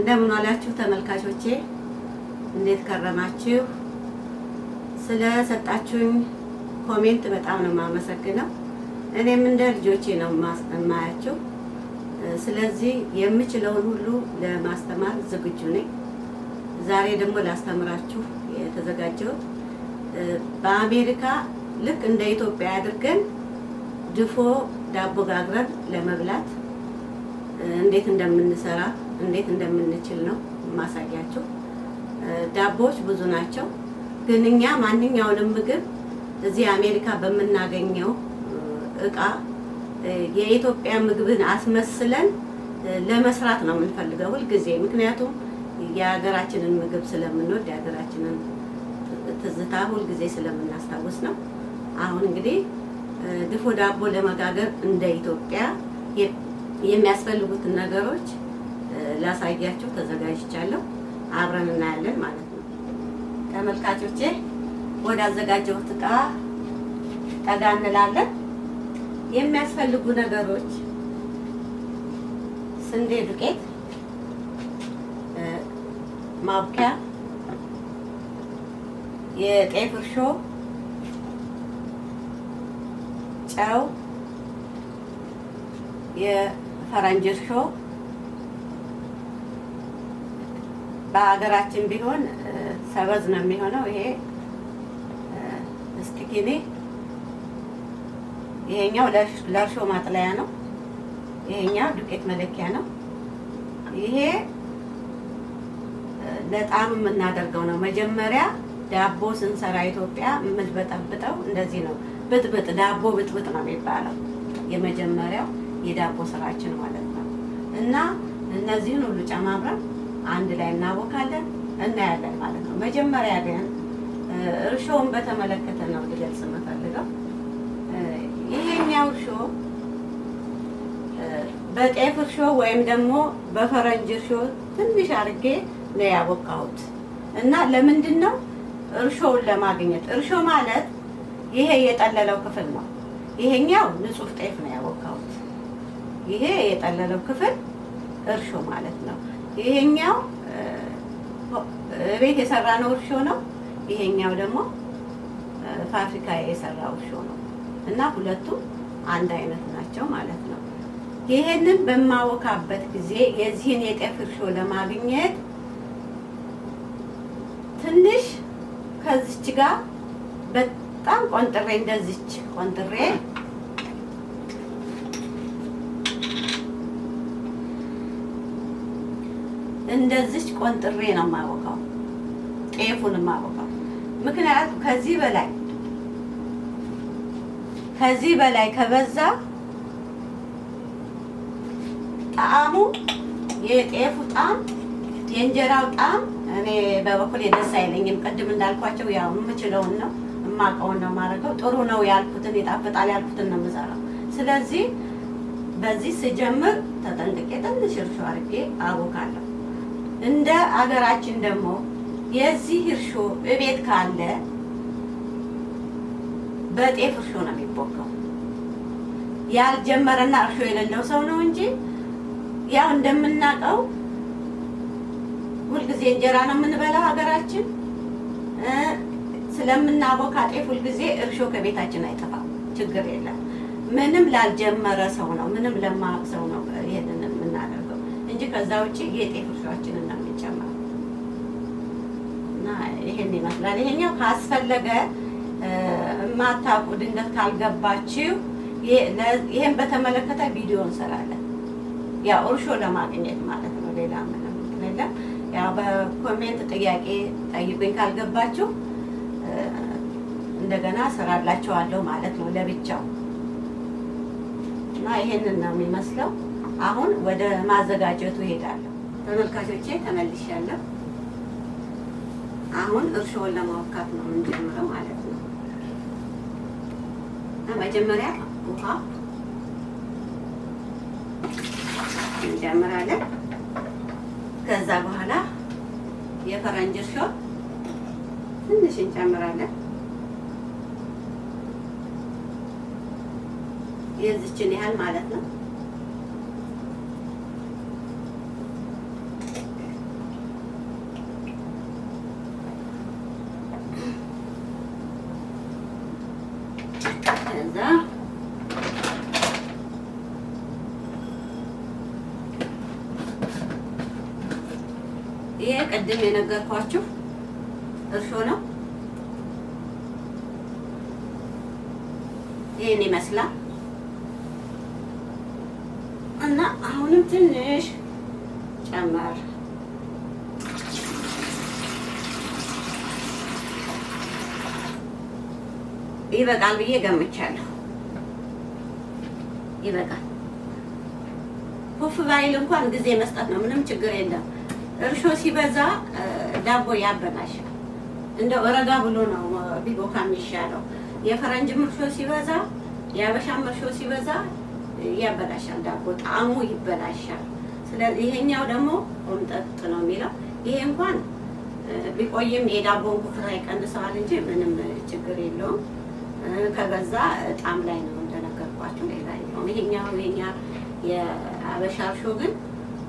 እንደምን ዋላችሁ ተመልካቾቼ፣ እንዴት ከረማችሁ? ስለሰጣችሁኝ ኮሜንት በጣም ነው የማመሰግነው። እኔም እንደ ልጆቼ ነው የማያችሁ። ስለዚህ የምችለውን ሁሉ ለማስተማር ዝግጁ ነኝ። ዛሬ ደግሞ ላስተምራችሁ የተዘጋጀሁት በአሜሪካ ልክ እንደ ኢትዮጵያ አድርገን ድፎ ዳቦ ጋግረን ለመብላት እንዴት እንደምንሰራ እንዴት እንደምንችል ነው ማሳያችሁ። ዳቦዎች ብዙ ናቸው፣ ግን እኛ ማንኛውንም ምግብ እዚህ አሜሪካ በምናገኘው እቃ የኢትዮጵያ ምግብን አስመስለን ለመስራት ነው የምንፈልገው ሁልጊዜ። ምክንያቱም የሀገራችንን ምግብ ስለምንወድ የሀገራችንን ትዝታ ሁልጊዜ ስለምናስታውስ ነው። አሁን እንግዲህ ድፎ ዳቦ ለመጋገር እንደ ኢትዮጵያ የሚያስፈልጉትን ነገሮች ላሳያችሁ ተዘጋጅቻለሁ። አብረን እናያለን ማለት ነው። ተመልካቾቼ ወደ አዘጋጀሁት እቃ ጠጋ እንላለን። የሚያስፈልጉ ነገሮች ስንዴ ዱቄት፣ ማብኪያ፣ የጤፍ እርሾ፣ ጨው፣ የፈረንጅ እርሾ በሀገራችን ቢሆን ሰበዝ ነው የሚሆነው። ይሄ ስቲኪኒ፣ ይሄኛው ለእርሾ ማጥለያ ነው። ይሄኛው ዱቄት መለኪያ ነው። ይሄ ለጣም የምናደርገው ነው። መጀመሪያ ዳቦ ስንሰራ ኢትዮጵያ የምንበጠብጠው እንደዚህ ነው። ብጥብጥ ዳቦ ብጥብጥ ነው የሚባለው። የመጀመሪያው የዳቦ ስራችን ማለት ነው። እና እነዚህን ሁሉ ጨማምረን አንድ ላይ እናቦካለን እናያለን ማለት ነው። መጀመሪያ ግን እርሾውን በተመለከተ ነው ልገልጽ የምፈልገው። ይሄኛው እርሾ በጤፍ እርሾ ወይም ደግሞ በፈረንጅ እርሾ ትንሽ አድርጌ ነው ያቦካሁት። እና ለምንድን ነው እርሾውን ለማግኘት። እርሾ ማለት ይሄ የጠለለው ክፍል ነው። ይሄኛው ንጹህ ጤፍ ነው ያቦካሁት። ይሄ የጠለለው ክፍል እርሾ ማለት ነው። ይሄኛው ቤት የሰራነው እርሾ ነው። ይሄኛው ደግሞ ፋብሪካ የሰራው እርሾ ነው። እና ሁለቱም አንድ አይነት ናቸው ማለት ነው። ይሄንን በማወካበት ጊዜ የዚህን የጤፍ እርሾ ለማግኘት ትንሽ ከዚች ጋር በጣም ቆንጥሬ እንደዚች ቆንጥሬ እንደዚች ቆንጥሬ ነው የማወቃው፣ ጤፉን የማወቃው። ምክንያቱም ከዚህ በላይ ከበዛ ጣዕሙ የጤፉ ጣዕም የእንጀራው ጣዕም እኔ በበኩሌ ደስ አይለኝም። ቅድም እንዳልኳቸው ያው የምችለውን ነው የማውቀውን ነው የማደርገው። ጥሩ ነው ያልኩትን ይጣፍጣል ያልኩትን ነው የምሰራው። ስለዚህ በዚህ ስጀምር ተጠንቅቄ ትንሽ እርሾ አድርጌ አቦካለሁ። እንደ አገራችን ደግሞ የዚህ እርሾ እቤት ካለ በጤፍ እርሾ ነው የሚቦካው። ያልጀመረና እርሾ የሌለው ሰው ነው እንጂ ያው እንደምናውቀው ሁልጊዜ እንጀራ ነው የምንበላው ሀገራችን። ስለምናቦካ ጤፍ ሁልጊዜ እርሾ ከቤታችን አይጠፋም፣ ችግር የለም። ምንም ላልጀመረ ሰው ነው ምንም ለማያውቅ ሰው ነው ይሄንን የምናደርገው እንጂ ከዛ ውጪ የጤፍ እርሾአችንን ነው የምንጨምረው። እና ይሄን ይመስላል። ይሄኛው ካስፈለገ የማታውቁ ድንገት ካልገባችሁ ይሄን በተመለከተ ቪዲዮ እንሰራለን። ያው እርሾ ለማግኘት ማለት ነው፣ ሌላ ምንም የለም። ያው በኮሜንት ጥያቄ ጠይቁኝ ካልገባችሁ እንደገና እሰራላችኋለሁ ማለት ነው ለብቻው። እና ይሄንን ነው የሚመስለው። አሁን ወደ ማዘጋጀቱ ሄዳለሁ። ተመልካቾቼ ተመልሻለሁ። አሁን እርሾውን ለማወካት ነው የምንጀምረው ማለት ነው። መጀመሪያ ውሃ እንጀምራለን። ከዛ በኋላ የፈረንጅ እርሾ ትንሽ እንጨምራለን። የዚችን ያህል ማለት ነው። ከዛ ይሄ ቅድም የነገርኳችሁ እርሾ ነው። ይሄን ይመስላል እና አሁንም ትንሽ ጨመር ይበቃል ብዬ ገምቻለሁ። ይበቃል። ፑፍ ባይል እንኳን ጊዜ መስጠት ነው፣ ምንም ችግር የለም። እርሾ ሲበዛ ዳቦ ያበላሻል። እንደው ረጋ ብሎ ነው ቢቦካ የሚሻለው። የፈረንጅም እርሾ ሲበዛ የአበሻም እርሾ ሲበዛ ያበላሻል፣ ዳቦ ጣዕሙ ይበላሻል። ስለዚህ ይሄኛው ደግሞ ቆምጠጥ ነው የሚለው። ይሄ እንኳን ቢቆይም የዳቦውን ኩፍታ ይቀንሰዋል እንጂ ምንም ችግር የለውም። ከበዛ ጣዕም ላይ ነው እንደነገርኳችሁ። ሌላ ይሄኛው የአበሻ እርሾ ግን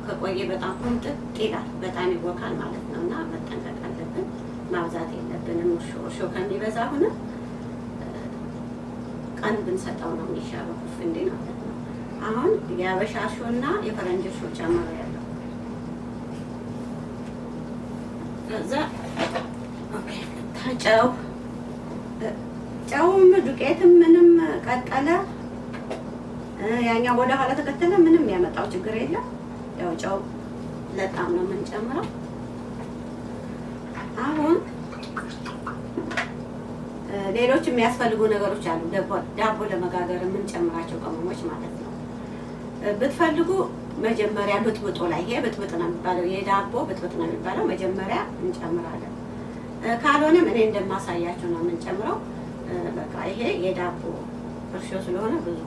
ከቆየ በጣም ቆምጥጥ ይላል፣ በጣም ይቦካል ማለት ነው። እና መጠንቀቅ አለብን፣ ማብዛት የለብንም። እርሾ ከሚበዛ ሆነ ቀን ብንሰጠው ነው የሚሻለው፣ ኩፍ እንዴ ማለት ነው። አሁን የአበሻ እርሾ እና የፈረንጅ እርሾ ጨምሬያለሁ። ከዛ ኦኬ ታጨው ጨውም ዱቄትም ምንም ቀጠለ ያኛው ወደ ኋላ ተከተለ ምንም ያመጣው ችግር የለም። ያው ጨው ለጣም ነው የምንጨምረው። አሁን ሌሎች የሚያስፈልጉ ነገሮች አሉ፣ ዳቦ ለመጋገር የምንጨምራቸው ቅመሞች ማለት ነው። ብትፈልጉ መጀመሪያ ብጥብጦ ላይ ይሄ ብጥብጥ ነው የሚባለው፣ የዳቦ ብጥብጥ ነው የሚባለው። መጀመሪያ እንጨምራለን። ካልሆነም እኔ እንደማሳያችሁ ነው የምንጨምረው። በቃ ይሄ የዳቦ እርሾ ስለሆነ ብዙ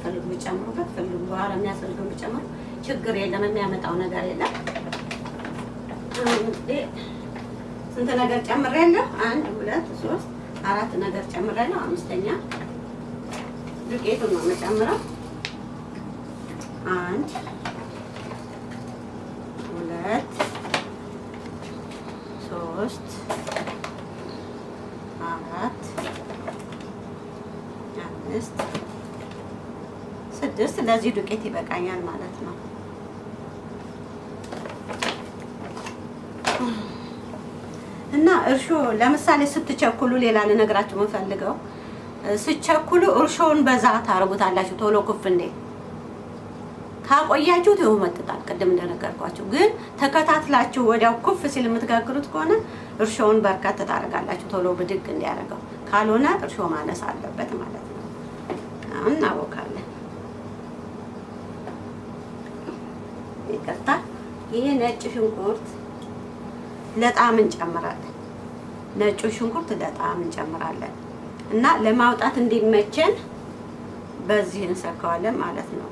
ፈልጉ ቢጨምሩበት፣ ፈልጉ በኋላ የሚያስፈልገው ቢጨምሩ ችግር የለም፣ የሚያመጣው ነገር የለም። ስንት ነገር ጨምሬያለሁ? 1 2 3 4 ነገር ጨምሬያለሁ። አምስተኛ ዱቄቱን ነው የምጨምረው። 1 2 3 4 5 6 ለዚህ ዱቄት ይበቃኛል ማለት ነው። እና እርሾ ለምሳሌ ስትቸኩሉ ሌላ ልነግራችሁ የምፈልገው ስትቸኩሉ እርሾውን በዛ ታረጉታላችሁ ቶሎ ኩፍ እንዴ ካቆያችሁት ይወመጥጣል። ቅድም እንደነገርኳችሁ ግን ተከታትላችሁ ወዲያው ኩፍ ሲል የምትጋግሩት ከሆነ እርሾውን በርከት ታረጋላችሁ ቶሎ ብድግ እንዲያደርገው። ካልሆነ እርሾ ማነስ አለበት ማለት ነው። አሁን እናቦካለን። ይቅርታ፣ ይሄ ነጭ ሽንኩርት ለጣዕም እንጨምራለን። ነጩ ሽንኩርት ለጣዕም እንጨምራለን እና ለማውጣት እንዲመቸን በዚህ እንሰካዋለን ማለት ነው።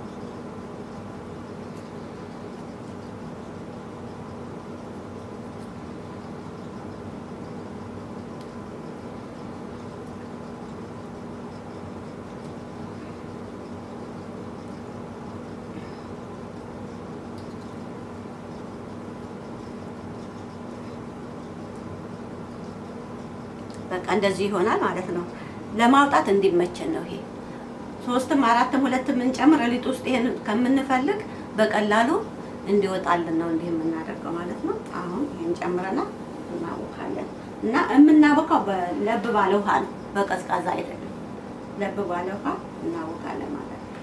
በቃ እንደዚህ ይሆናል ማለት ነው። ለማውጣት እንዲመቸን ነው። ይሄ 3ም 4ም 2ም እንጨምር ሊጥ ውስጥ ይሄን ከምንፈልግ በቀላሉ እንዲወጣልን ነው እንዲህ የምናደርገው ማለት ነው። አሁን ይሄን ጨምረና እናቦካለን እና የምናቦካው ለብ ባለ ውሃ ነው፣ በቀዝቃዛ አይደለም። ለብ ባለ ውሃ እናቦካለን ማለት ነው።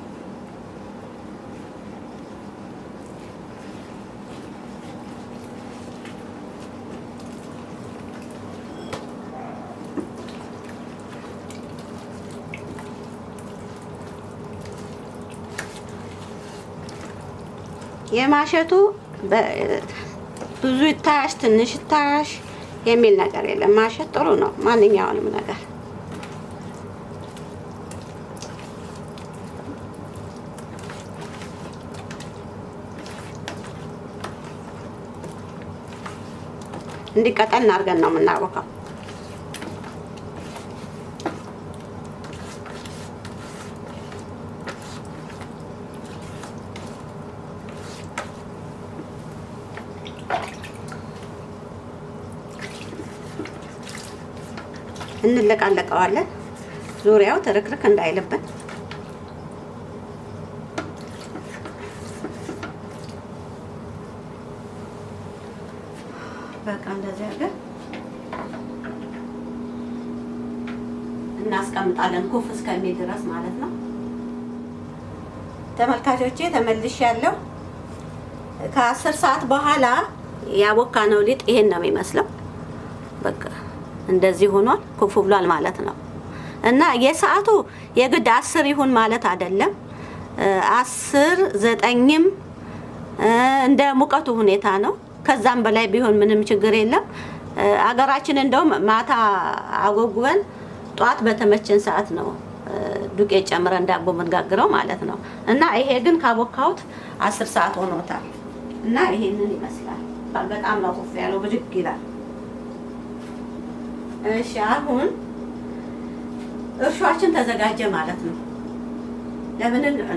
የማሸቱ ብዙ ይታያሽ ትንሽ ይታያሽ የሚል ነገር የለም። ማሸት ጥሩ ነው፣ ማንኛውንም ነገር እንዲቀጠን አድርገን ነው የምናቦካው። እንለቃለቀዋለን። ዙሪያው ትርክርክ እንዳይልብን በቃ እንደዚህ አድርገን እናስቀምጣለን ኩፍ እስከሚል ድረስ ማለት ነው። ተመልካቾቼ ተመልሻለሁ። ከ10 ሰዓት በኋላ ያቦካነው ሊጥ ይሄን ነው የሚመስለው። በቃ እንደዚህ ሆኗል፣ ኩፍ ብሏል ማለት ነው። እና የሰዓቱ የግድ 10 ይሁን ማለት አይደለም። 10 9ም እንደ ሙቀቱ ሁኔታ ነው። ከዛም በላይ ቢሆን ምንም ችግር የለም። አገራችን እንደውም ማታ አጎግበን ጧት በተመቸን ሰዓት ነው ዱቄት ጨምረን ዳቦ የምንጋግረው ማለት ነው። እና ይሄ ግን ካቦካሁት 10 ሰዓት ሆኖታል። እና ይሄንን ይመስላል። በጣም ነው ኩፍ ያለው፣ ብድግ ይላል። እሺ አሁን እርሾአችን ተዘጋጀ ማለት ነው።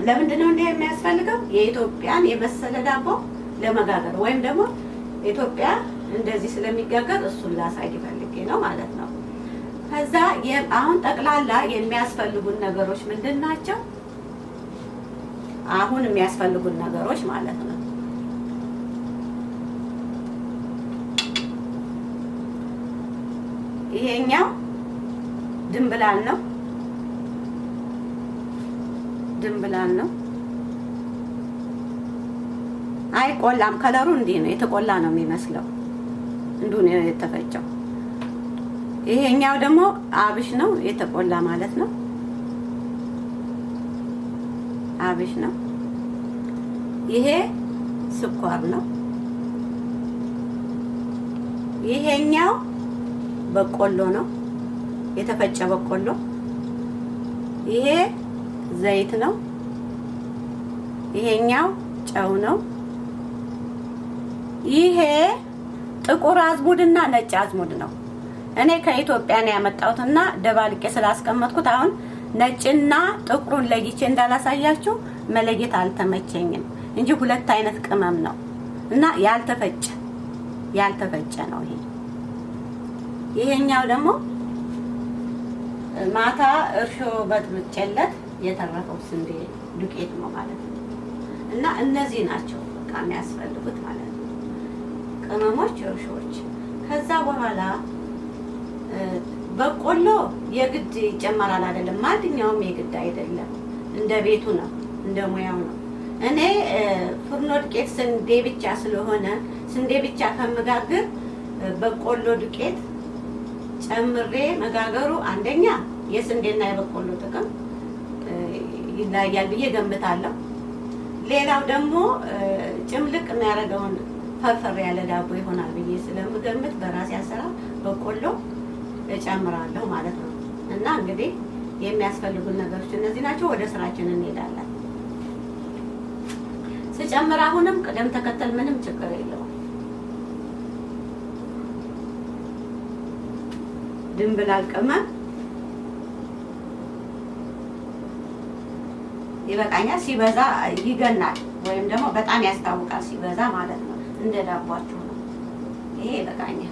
ለምንድን ነው እንዲህ የሚያስፈልገው? የኢትዮጵያን የበሰለ ዳቦ ለመጋገር ወይም ደግሞ ኢትዮጵያ እንደዚህ ስለሚጋገር እሱን ላሳይ ፈልጌ ነው ማለት ነው። ከዛ አሁን ጠቅላላ የሚያስፈልጉን ነገሮች ምንድን ናቸው? አሁን የሚያስፈልጉን ነገሮች ማለት ነው ይሄኛው ድንብላል ነው። ድንብላል ነው። አይቆላም። ከለሩ እንዲህ ነው፣ የተቆላ ነው የሚመስለው። እንዲሁ ነው የተፈጨው። ይሄኛው ደግሞ አብሽ ነው፣ የተቆላ ማለት ነው። አብሽ ነው። ይሄ ስኳር ነው። ይሄኛው በቆሎ ነው፣ የተፈጨ በቆሎ። ይሄ ዘይት ነው። ይሄኛው ጨው ነው። ይሄ ጥቁር አዝሙድና ነጭ አዝሙድ ነው። እኔ ከኢትዮጵያ ነው ያመጣሁትና ደባልቄ ስላስቀመጥኩት አሁን ነጭና ጥቁሩን ለይቼ እንዳላሳያችሁ መለየት አልተመቸኝም እንጂ ሁለት አይነት ቅመም ነው እና ያልተፈጨ ነው ይሄ። ይሄኛው ደግሞ ማታ እርሾ በጥብጬለት የተረፈው ስንዴ ዱቄት ነው ማለት ነው። እና እነዚህ ናቸው በቃ የሚያስፈልጉት ማለት ነው፣ ቅመሞች፣ እርሾች። ከዛ በኋላ በቆሎ የግድ ይጨመራል አይደለም፣ ማንኛውም የግድ አይደለም፣ እንደ ቤቱ ነው፣ እንደ ሙያው ነው። እኔ ፍርኖ ዱቄት ስንዴ ብቻ ስለሆነ ስንዴ ብቻ ከምጋግር በቆሎ ዱቄት ጨምሬ መጋገሩ አንደኛ የስንዴና የበቆሎ ጥቅም ይለያል ብዬ ገምታለሁ። ሌላው ደግሞ ጭምልቅ የሚያደርገውን ፈርፈር ያለ ዳቦ ይሆናል ብዬ ስለምገምት በራሴ አሰራር በቆሎ እጨምራለሁ ማለት ነው። እና እንግዲህ የሚያስፈልጉን ነገሮች እነዚህ ናቸው። ወደ ስራችን እንሄዳለን። ስጨምር አሁንም ቅደም ተከተል ምንም ችግር የለውም። ድንብላል ቅመም ይበቃኛል። ሲበዛ ይገናል ወይም ደግሞ በጣም ያስታውቃል ሲበዛ ማለት ነው። እንደ ዳቧችሁ ነው። ይሄ ይበቃኛል።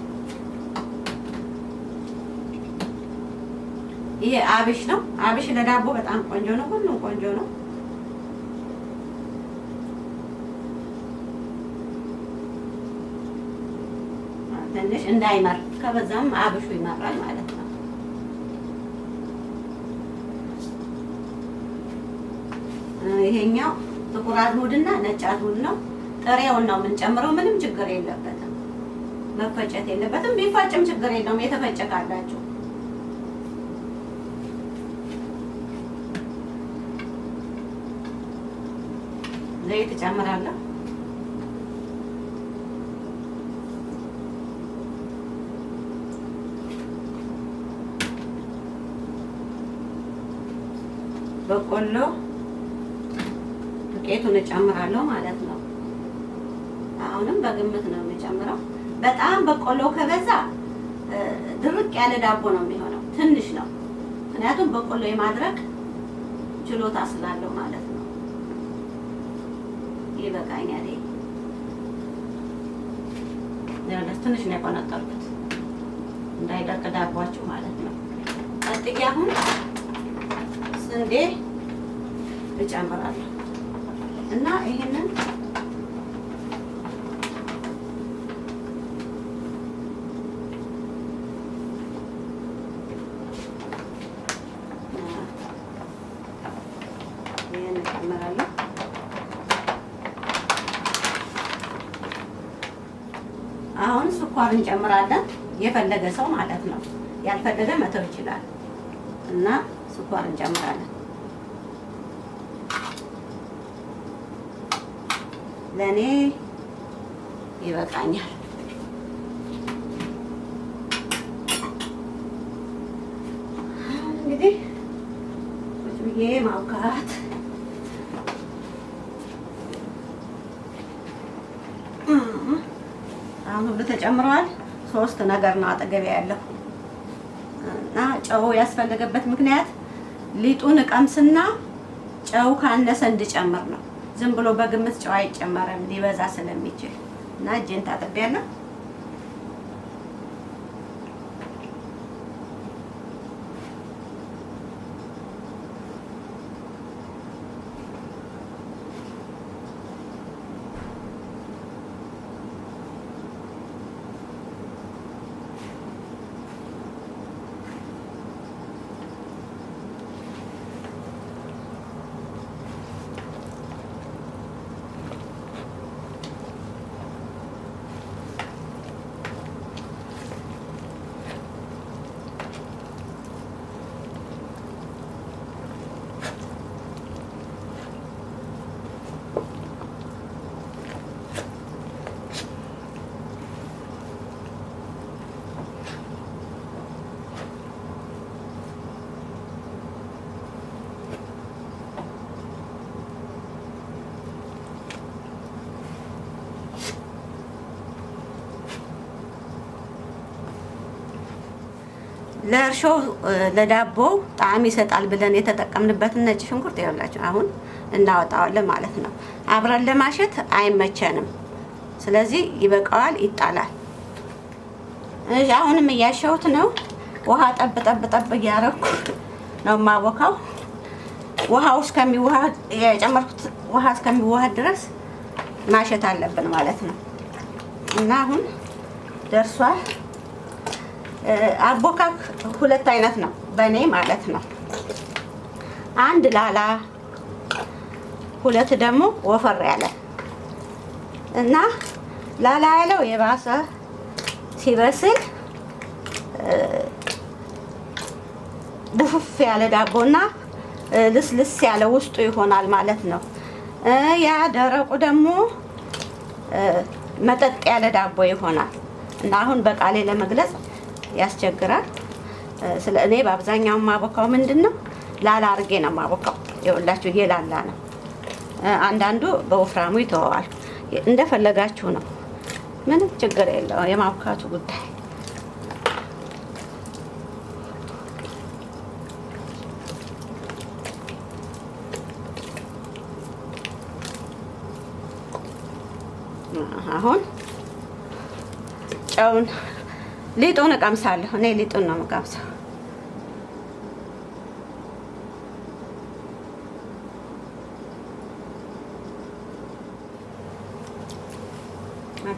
ይሄ አብሽ ነው። አብሽ ለዳቦ በጣም ቆንጆ ነው። ሁሉም ቆንጆ ነው። ትንሽ እንዳይመር ከበዛም አብሹ ይመራል ማለት ነው። ይሄኛው ጥቁር አዝሙድና ነጭ አዝሙድ ነው። ጥሬውን ነው የምንጨምረው። ምንም ችግር የለበትም፣ መፈጨት የለበትም። ቢፋጭም ችግር የለውም የተፈጨ ካላችሁ። ዘይት እጨምራለሁ። በቆሎ ዱቄቱን እጨምራለሁ ማለት ነው። አሁንም በግምት ነው የምጨምረው። በጣም በቆሎ ከበዛ ድርቅ ያለ ዳቦ ነው የሚሆነው። ትንሽ ነው፣ ምክንያቱም በቆሎ የማድረቅ ችሎታ ስላለው ማለት ነው። ይበቃኛል። ትንሽ ነው የቆነጠርኩት እንዳይደርቅ ዳቧችሁ ማለት ነው። ቀጥዬ አሁን ስንዴ እጨምራለሁ እና ይሄንን እጨምራለሁ። አሁን ስኳር እንጨምራለን። የፈለገ ሰው ማለት ነው፣ ያልፈለገ መተው ይችላል። እና ስኳር እንጨምራለን። ለኔ ይበቃኛል። እንግዲህ ቁጭ ብዬ ማውካት አሁን ሁሉ ተጨምሯል። 3 ነገር ነው አጠገቤ ያለው እና ጨው ያስፈለገበት ምክንያት ሊጡን ቀምስና ጨው ካነሰ እንድጨምር ነው። ዝም ብሎ በግምት ጨው አይጨመርም ሊበዛ ስለሚችል እና እጄን ታጥቤያለሁ። ለእርሾ ለዳቦ ጣዕም ይሰጣል ብለን የተጠቀምንበትን ነጭ ሽንኩርት ይኸውላችሁ አሁን እናወጣዋለን ማለት ነው። አብረን ለማሸት አይመቸንም፣ ስለዚህ ይበቃዋል፣ ይጣላል። እሺ አሁንም እያሸሁት ነው። ውሃ ጠብ ጠብ ጠብ እያረኩ ነው የማቦካው። ውሃው እስከሚዋሃድ የጨመርኩት ውሃ እስከሚዋሃድ ድረስ ማሸት አለብን ማለት ነው። እና አሁን ደርሷል። አቦካክ 2 አይነት ነው በኔ ማለት ነው። አንድ ላላ፣ 2 ደግሞ ወፈር ያለ እና ላላ ያለው የባሰ ሲበስል ቡፍፍ ያለ ዳቦና ልስልስ ያለ ውስጡ ይሆናል ማለት ነው። ያ ደረቁ ደግሞ መጠጥ ያለ ዳቦ ይሆናል እና አሁን በቃሌ ለመግለጽ ያስቸግራል። ስለ እኔ በአብዛኛው ማቦካው ምንድነው ላላ አርጌ ነው ማቦካው። ይኸውላችሁ የላላ ነው። አንዳንዱ በወፍራሙ ይተዋል። እንደፈለጋችሁ ነው፣ ምንም ችግር የለው የማብካቱ ጉዳይ። አሁን ጨውን ሊጡን እቀምሳለሁ። እኔ ሊጡን ነው የምቀምሰው።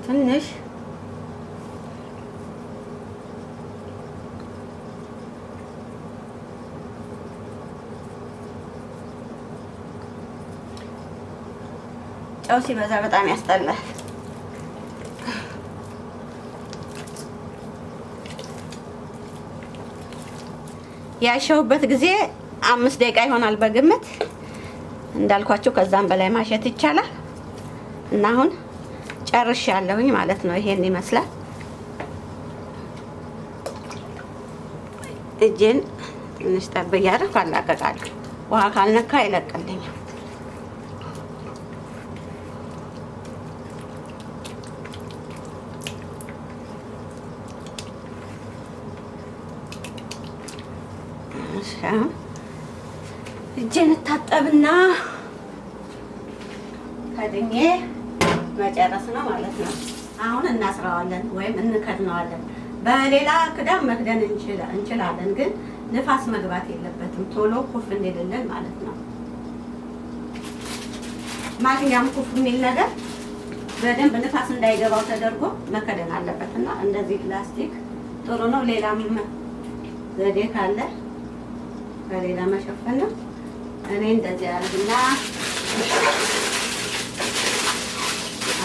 ትንሽ ጨው ሲበዛ በጣም ያስጠላል። ያሸውበት ጊዜ 5 ደቂቃ ይሆናል በግምት። እንዳልኳችሁ ከዛም በላይ ማሸት ይቻላል። እና አሁን ጨርሻለሁኝ ማለት ነው። ይሄን ይመስላል። እጄን ትንሽ ጠብ እያደረኩ አላቀቃለሁ። ውሃ ካልነካ አይለቅልኝም። እጄን እታጠብና ከድኜ መጨረስ ነው ማለት ነው። አሁን እናስራዋለን ወይም እንከድነዋለን። በሌላ ክዳን መክደን እንችላለን፣ ግን ንፋስ መግባት የለበትም። ቶሎ ኩፍ እንዲልልን ማለት ነው። ማንኛውም ኩፍ የሚል ነገር በደንብ ንፋስ እንዳይገባው ተደርጎ መከደን አለበት እና እንደዚህ ፕላስቲክ ጥሩ ነው። ሌላም ዘዴ ካለ በሌላ መሸፈን ነው። እኔ እንደዚህ አድርግና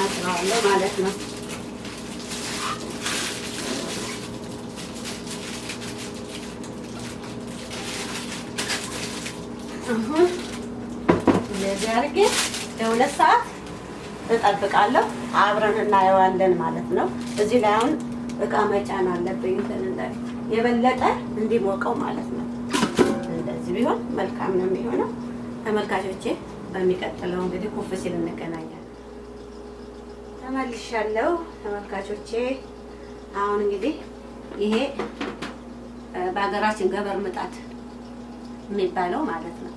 አጥራለሁ ማለት ነው። አሁን እንደዚህ አድርጌ ለ2 ሰዓት እጠብቃለሁ። አብረን እናየዋለን ማለት ነው። እዚህ ላይ አሁን እቃ መጫን አለብኝ እንትን እንዳይ የበለጠ እንዲሞቀው ማለት ነው። እንደዚህ ቢሆን መልካም ነው የሚሆነው። ተመልካቾቼ በሚቀጥለው እንግዲህ ኩፍ ሲል እንገናኛለን። ተመልሻለሁ ተመልካቾቼ። አሁን እንግዲህ ይሄ በሀገራችን ገበር ምጣድ የሚባለው ማለት ነው።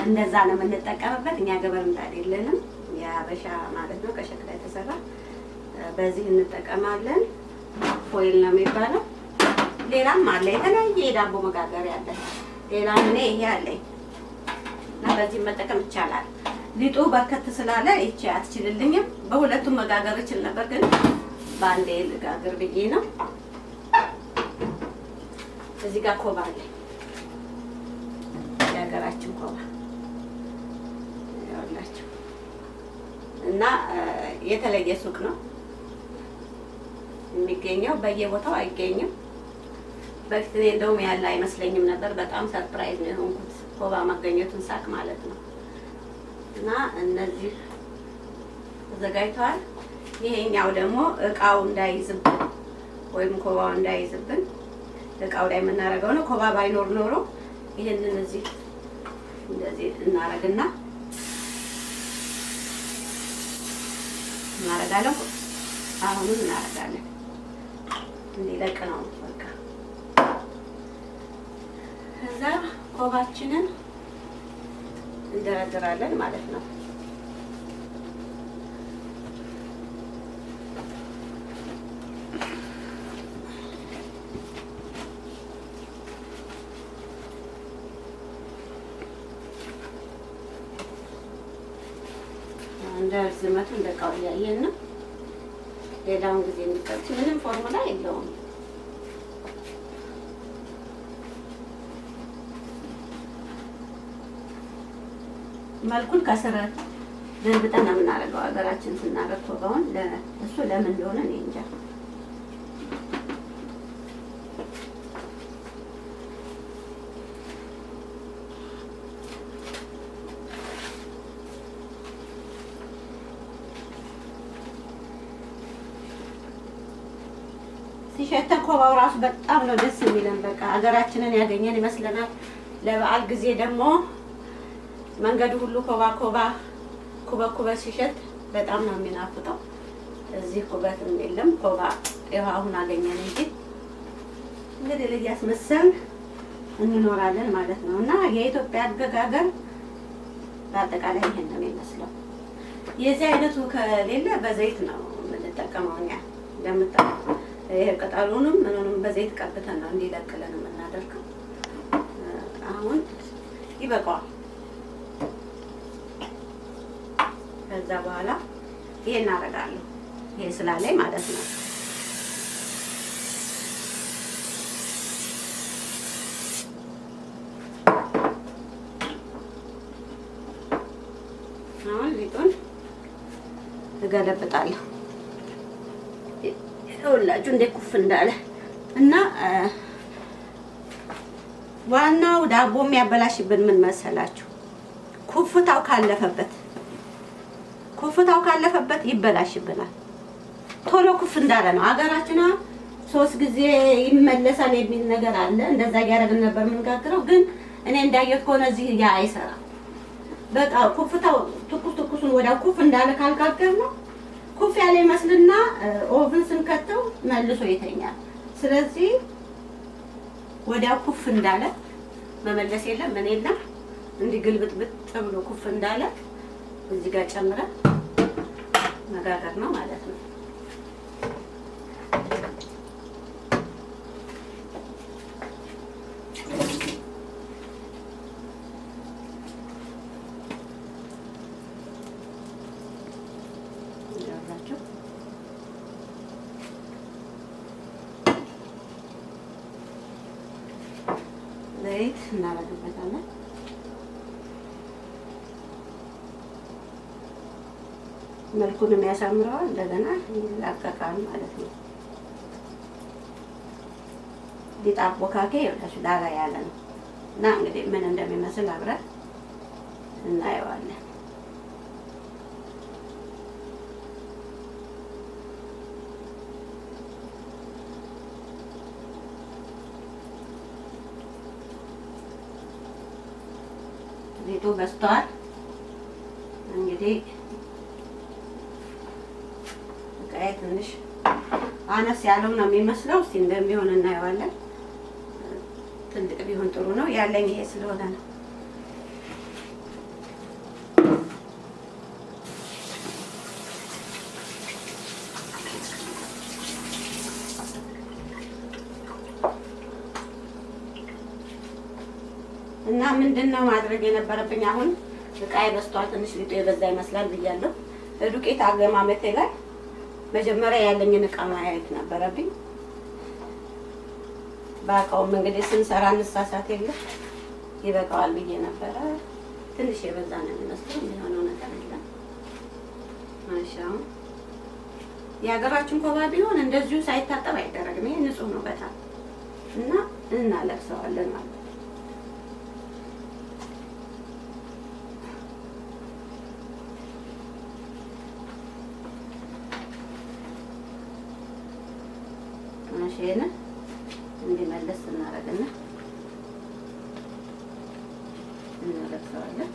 እንደዛ ነው የምንጠቀምበት። እኛ ገበር ምጣድ የለንም፣ የሀበሻ ማለት ነው፣ ከሸክላ የተሰራ በዚህ እንጠቀማለን። ፎይል ነው የሚባለው። ሌላም አለ የተለያየ የዳቦ መጋገሪያ አለ። ሌላም እኔ ይሄ አለኝ እና በዚህ መጠቀም ይቻላል። ሊጡ በርከት ስላለ ይቺ አትችልልኝም። በሁለቱም መጋገር እችል ነበር፣ ግን በአንዴ ልጋግር ብዬ ነው። እዚህ ጋር ኮባ አለ፣ የሀገራችን ኮባ ያላችሁ እና የተለየ ሱቅ ነው የሚገኘው፣ በየቦታው አይገኝም። በፊት እኔ እንደውም ያለ አይመስለኝም ነበር። በጣም ሰርፕራይዝ ነው የሆንኩት ኮባ መገኘቱን ሳቅ ማለት ነው። እና እነዚህ ተዘጋጅተዋል። ይሄኛው ደግሞ እቃው እንዳይዝብን ወይም ኮባው እንዳይዝብን እቃው ላይ የምናደርገው ነው። ኮባ ባይኖር ኖሮ ይሄንን እዚህ እንደዚህ እናደርግና እናደርጋለን። አሁንም እናደርጋለን እንዲለቅ ነው በቃ። ከዛ ኮባችንን እንደረድራለን ማለት ነው። እንደ ርዝመቱ እንደ እቃው እያየን ነው። ሌላውን ጊዜ የሚቀርጽ ምንም ፎርሙላ የለውም። መልኩን ከስር ዘንብጠን ነው የምናደርገው። ሀገራችን ስናደርግ ኮባውን እሱ ለምን እንደሆነ እኔ እንጃ። ሲሸተን ኮባው ራሱ በጣም ነው ደስ የሚለን። በቃ ሀገራችንን ያገኘን ይመስለናል። ለበዓል ጊዜ ደግሞ መንገዱ ሁሉ ኮባ ኩበት ሲሸት በጣም ነው የሚናፍቀው። እዚህ ኩበትም የለም ኮባ ይኸው አሁን አገኘን እንጂ እንግዲህ ለያስመሰል እንኖራለን ማለት ነው። እና የኢትዮጵያ አገጋገር በአጠቃላይ ይሄን ነው የሚመስለው። የዚህ አይነቱ ከሌለ በዘይት ነው የምንጠቀመው እኛ እንደምታውቁ። ይሄ ቅጠሉንም ምኑንም በዘይት ቀብተን ነው እንዲለቅልን የምናደርገው። አሁን ይበቃዋል። ከዛ በኋላ ይሄ እናደርጋለሁ። ይሄ ስላለኝ ማለት ነው። አሁን ሊጡን እገለብጣለሁ። ሁላችሁ እንደ ኩፍ እንዳለ እና ዋናው ዳቦ የሚያበላሽብን ምን መሰላችሁ? ኩፍታው ካለፈበት ይበላሽብናል። ቶሎ ኩፍ እንዳለ ነው። ሀገራችን 3 ጊዜ ይመለሳል የሚል ነገር አለ። እንደዛ እያደረግን ነበር የምንጋግረው፣ ግን እኔ እንዳየሁት ከሆነ እዚህ ያ አይሰራም። በቃ ኩፍታው ትኩሱን ወዲያው ኩፍ እንዳለ ካልጋገር ነው ኩፍ ያለ ይመስልና ኦቭን ስንከተው መልሶ ይተኛል። ስለዚህ ወዲያው ኩፍ እንዳለ መመለስ የለም ምን የለም። እንዲህ ግልብጥብጥ ብሎ ኩፍ እንዳለ እዚህ ጋር ጨምረን መጋገር ነው ማለት ነው። ዘይት እናደርግበታለን። መልኩንም ያሳምረዋል፣ እንደገና ይላቀቃል ማለት ነው። ሊጥ አቦካኬ ይኸውላችሁ ላላ ያለ ነው እና እንግዲህ ምን እንደሚመስል አብረን እናየዋለን። ሊጡ በስቷል። እንግዲህ እቃዬ ትንሽ አነስ ያለው ነው የሚመስለው። እስቲ እንደሚሆን እናየዋለን። ትልቅ ቢሆን ጥሩ ነው። ያለኝ ይሄ ስለሆነ ነው። እና ምንድነው ማድረግ የነበረብኝ? አሁን እቃዬ በስቷል። ትንሽ ሊጡ የበዛ ይመስላል ብያለሁ። ዱቄት አገማመቴ ላይ መጀመሪያ ያለኝን እቃ ማየት ነበረብኝ። ባቃውም እንግዲህ ስንሰራ እንሳሳት የለ ይበቃዋል ብዬ ነበረ። ትንሽ የበዛ ነው የሚመስለው። የሚሆነው ነገር የለም። ማሻአላ የሀገራችን ኮባ ቢሆን እንደዚሁ ሳይታጠብ አይደረግም። ይሄ ንጹህ ነው በጣም እና እናለብሰዋለን ማለት ነው። ማሽን እንዲመለስ እናደርግና እናለብሰዋለን።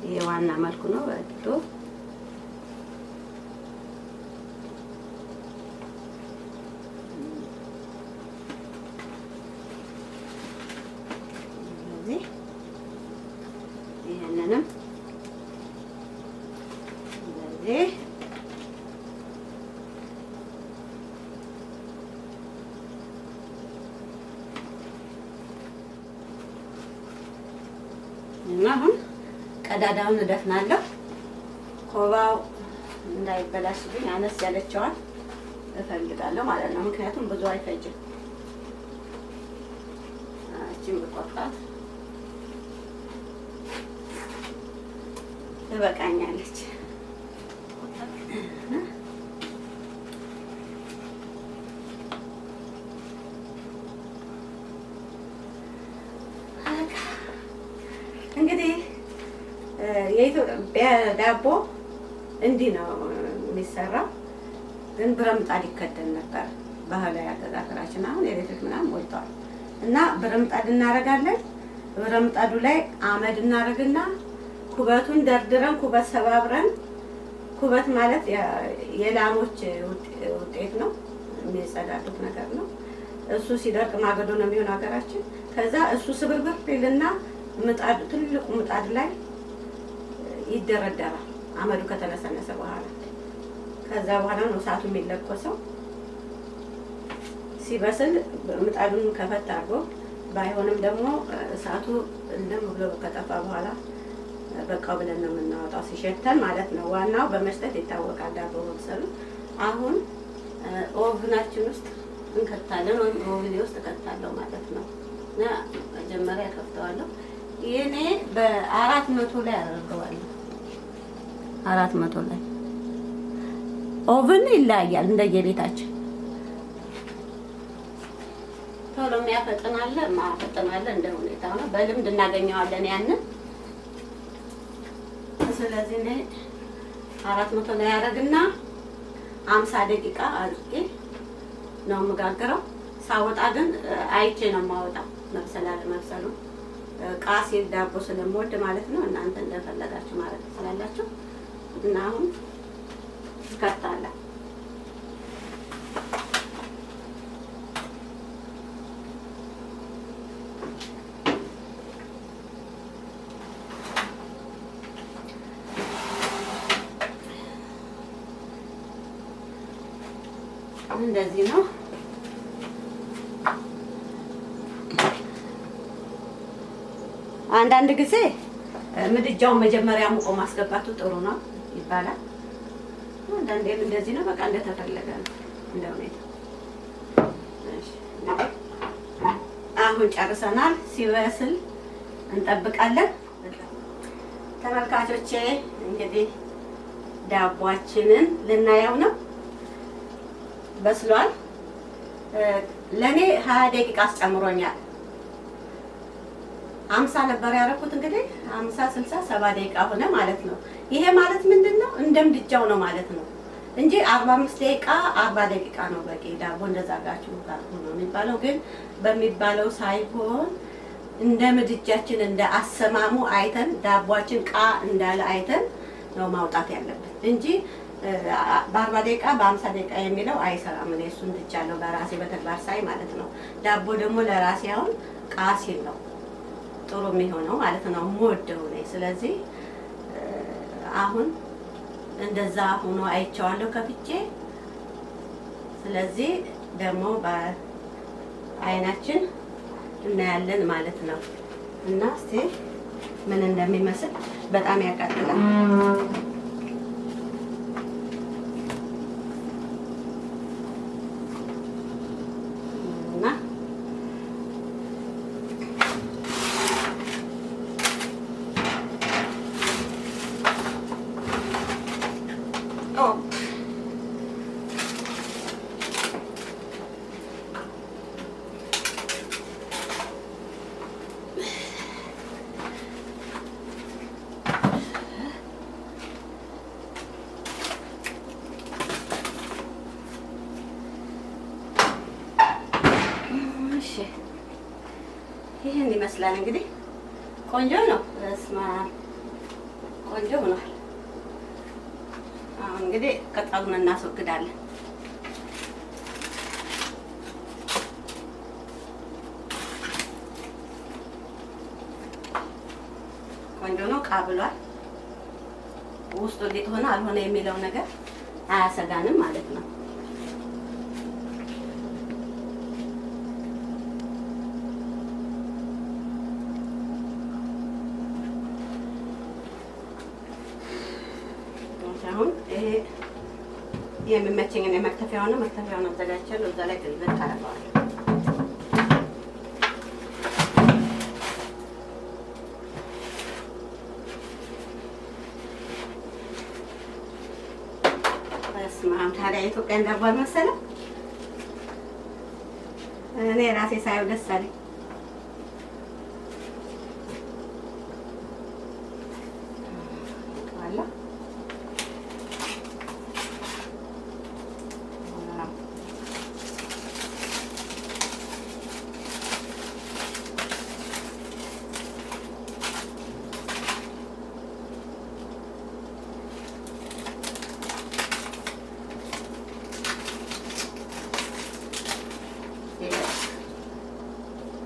ይሄ ዋና መልኩ ነው። በጥቶ ይሄንንም እንደዚህ እና አሁን ቀዳዳውን እደፍናለሁ። ኮባው እንዳይበላሽብኝ አነስ ያለችዋን እፈልጋለሁ ማለት ነው። ምክንያቱም ብዙ አይፈጅም። እቺን ብቆርጣት ትበቃኛለች። እንግዲህ የኢትዮጵያ ዳቦ እንዲህ ነው የሚሰራው። ግን ብረምጣድ ይከደን ነበር ባህላዊ አገጋገራችን። አሁን ኤሌክትሪክ ምናምን ሞልቷል እና ብረምጣድ እናደርጋለን። ብረምጣዱ ላይ አመድ እናደርግና ኩበቱን ደርድረን ኩበት ሰባብረን፣ ኩበት ማለት የላሞች ውጤት ነው፣ የሚጸዳዱት ነገር ነው። እሱ ሲደርቅ ማገዶ ነው የሚሆነው ሀገራችን። ከዛ እሱ ስብርብር ይልና ምጣድ ትልቁ ምጣድ ላይ ይደረደራል አመዱ ከተነሰነሰ በኋላ። ከዛ በኋላ ነው እሳቱ የሚለኮሰው። ሲበስል ምጣዱን ከፈት አድርጎ ባይሆንም ደግሞ እሳቱ እንደም ብሎ ከጠፋ በኋላ በቃው ብለን ነው የምናወጣው፣ ሲሸተን ማለት ነው። ዋናው በመሽተት ይታወቃል ዳቦ መብሰሉ። አሁን ኦቭናችን ውስጥ እንከታለን ወይም ኦቭኔ ውስጥ እከታለሁ ማለት ነው። እና መጀመሪያ ከፍተዋለሁ። ይሄኔ በ400 ላይ አደርገዋለሁ። 400 ላይ ኦቭን ይለያያል እንደየቤታችን። ቶሎ የሚያፈጥናል ማፈጥናል እንደ ሁኔታው ነው። በልምድ እናገኘዋለን ያንን። ስለዚህ እኔ 400 ላይ ያደርግና 50 ደቂቃ አድርጌ ነው የምጋግረው። ሳወጣ ግን አይቼ ነው የማወጣው መብሰል አለመብሰሉ። ቃሲል ዳቦ ስለምወድ ማለት ነው። እናንተ እንደፈለጋችሁ ማለት ትችላላችሁ። እና አሁን ከታላ እንደዚህ ነው። አንዳንድ ጊዜ ምድጃውን መጀመሪያ ሙቆ ማስገባቱ ጥሩ ነው ይባላል። አንዳንዴም እንደዚህ ነው። በቃ እንደተፈለገ ነው እንደ ሁኔታ። አሁን ጨርሰናል። ሲበስል እንጠብቃለን። ተመልካቾቼ እንግዲህ ዳቦአችንን ልናየው ነው። በስሏል። ለኔ 20 ደቂቃ አስጨምሮኛል። 50 ነበር ያደረኩት። እንግዲህ 50 60 70 ደቂቃ ሆነ ማለት ነው። ይሄ ማለት ምንድነው? እንደምድጃው ነው ማለት ነው እንጂ 45 ደቂቃ 40 ደቂቃ ነው በቂ ዳቦ እንደዛ ጋችሁ ጋር ነው የሚባለው። ግን በሚባለው ሳይሆን እንደ ምድጃችን እንደ አሰማሙ አይተን ዳቦአችን ቃ እንዳለ አይተን ነው ማውጣት ያለብን እንጂ በ40 ደቂቃ በ50 ደቂቃ የሚለው አይሰራም። እኔ እሱን ትቻለሁ በራሴ በተግባር ሳይ ማለት ነው። ዳቦ ደግሞ ለራሴ አሁን ቃ ሲል ነው ጥሩ የሚሆነው ማለት ነው የምወደው ነኝ። ስለዚህ አሁን እንደዛ ሆኖ አይቼዋለሁ ከፍቼ። ስለዚህ ደግሞ በአይናችን እናያለን ማለት ነው። እና እስቲ ምን እንደሚመስል በጣም ያቃጥላል። ይሄን ይመስላል እንግዲህ ቆንጆ ነው። እስማ ቆንጆ ሆኗል። አሁን እንግዲህ ቅጠሉን እናስወግዳለን። ቆንጆ ነው። ቃ ብሏል። ውስጡ እንዴት ሆነ አልሆነ የሚለው ነገር አያሰጋንም ማለት ነው። አሁን ይሄ የሚመቸኝን የመክተፊያውን አዘጋጅቻለሁ። እዛ ላይ ግልብጥ አደርገዋለሁ። በስመ አብ ታዲያ የኢትዮጵያን ዳቦ አልመሰለም። እኔ ራሴ ሳየው ደስ አለኝ።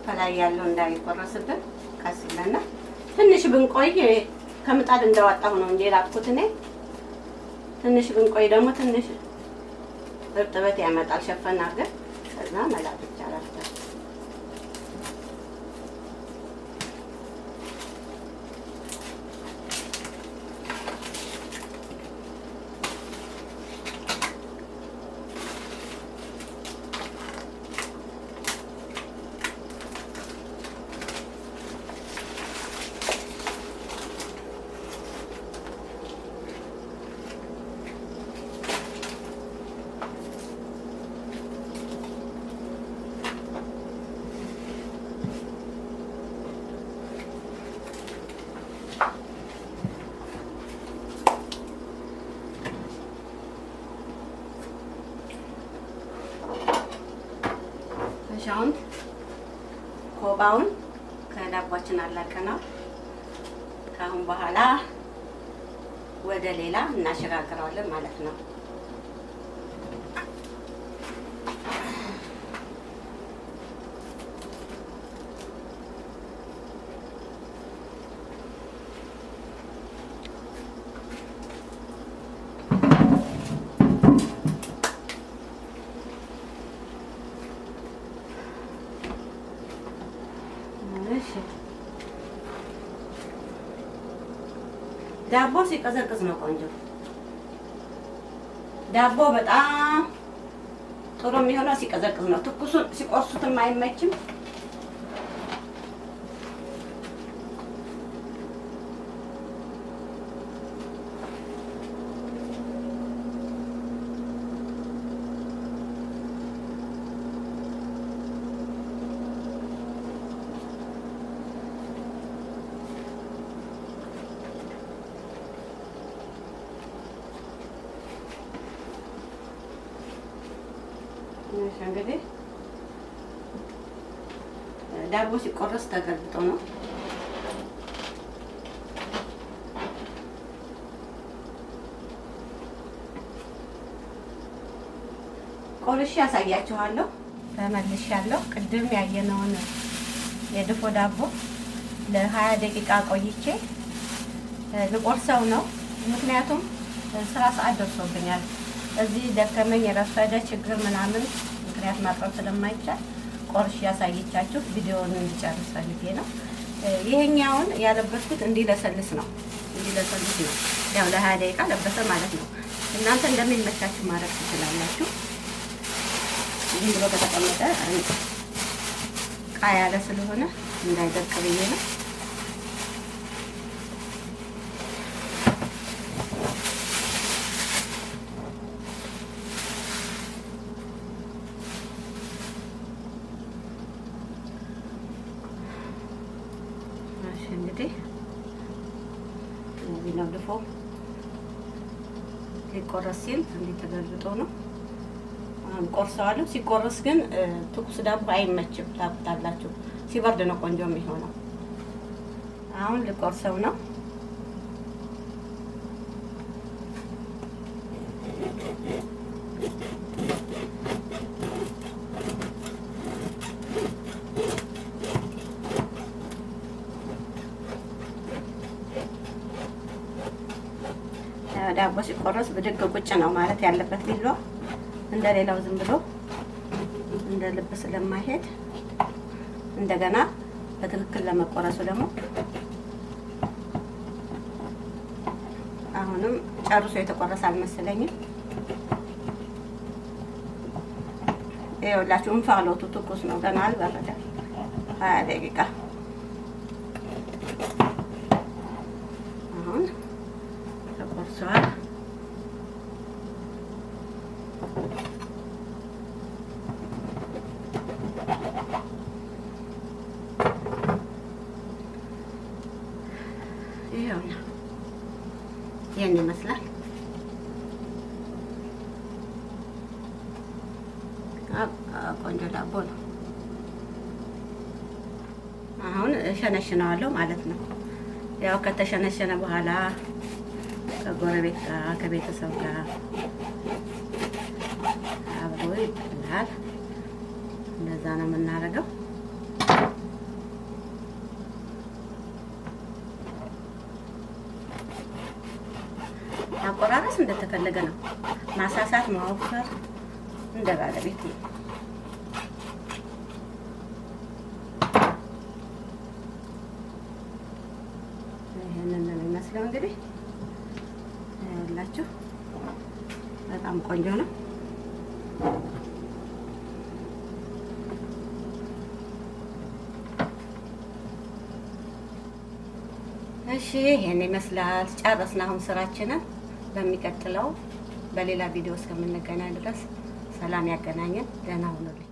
ከላይ ያለው እንዳይቆረስብን ቀስ ብለና ትንሽ ብንቆይ ከምጣድ እንዳወጣሁ ነው እንጂ ላጥኩት እኔ። ትንሽ ብንቆይ ደግሞ ትንሽ እርጥበት ያመጣል። ሸፈና አድርገን ከዛ መላጥ ይቻላል። አሁን ኮባውን ከዳቦአችን አላቀናው። ከአሁን በኋላ ወደ ሌላ እናሸጋግረዋለን ማለት ነው። ዳቦ ሲቀዘቅዝ ነው ቆንጆ። ዳቦ በጣም ጥሩ የሚሆነው ሲቀዘቅዝ ነው። ትኩሱን ሲቆርሱትም አይመችም። እንግዲህ ዳቦ ሲቆረስ ተገልብጦ ነው። ቆርሼ ያሳያችኋለሁ። ተመልሻለሁ። ቅድም ያየነውን የድፎ ዳቦ ለ20 ደቂቃ ቆይቼ ልቆርሰው ነው። ምክንያቱም ስራ ሰዓት ደርሶብኛል። እዚህ ደከመኝ የረፈደ ችግር ምናምን ምክንያት ማቅረብ ስለማይቻል ቆርሼ ያሳየቻችሁ ቪዲዮውን እንዲጨርስ ፈልጌ ነው። ይሄኛውን ያለበስኩት እንዲለሰልስ ነው። ያው ለ20 ደቂቃ ለበሰ ማለት ነው። እናንተ እንደሚመቻችሁ ማድረግ ትችላላችሁ። ዝም ብሎ ከተቀመጠ ቃ ያለ ስለሆነ እንዳይደርቅ ብዬ ነው። እንግዲህ እዚህ ነው ድፎ ሊቆረስ ሲል እንዲህ ተገልብጦ ነው አሁን ቆርሰዋለሁ። ሲቆረስ ግን ትኩስ ዳቦ አይመችም፣ ታውቁታላችሁ። ሲበርድ ነው ቆንጆ የሚሆነው። አሁን ልቆርሰው ነው። ዳቦ ሲቆረስ ብድግ ቁጭ ነው ማለት ያለበት። ቢሏ እንደሌላው ዝም ብሎ እንደ ልብ ስለማይሄድ እንደገና በትክክል ለመቆረሱ ደግሞ አሁንም ጨርሶ የተቆረሰ አልመሰለኝም። ይኸውላችሁ እንፋሎቱ ትኩስ ነው፣ ገና አልበረደም። 20 ደቂቃ አሁን ተቆርሷል። ይኸውና ይሄን ይመስላል። ቆንጆ ዳቦ ነው። አሁን ሸነሽነዋለሁ ማለት ነው። ያው ከተሸነሸነ በኋላ ከጎረቤት ጋር ከቤተሰብ ጋር አብሮ ይበላል። እንደዛ ነው የምናደርገው። አቆራረስ እንደተፈለገ ነው። ማሳሳት፣ ማወፈር እንደ ባለቤት ነው። ይሄንን ነው የሚመስለው። እንግዲህ ያላችሁ በጣም ቆንጆ ነው። እሺ ይሄን ይመስላል። ጨረስን አሁን ስራችንን። በሚቀጥለው በሌላ ቪዲዮ እስከምንገናኝ ድረስ ሰላም ያገናኘን። ደህና ሁኑልኝ።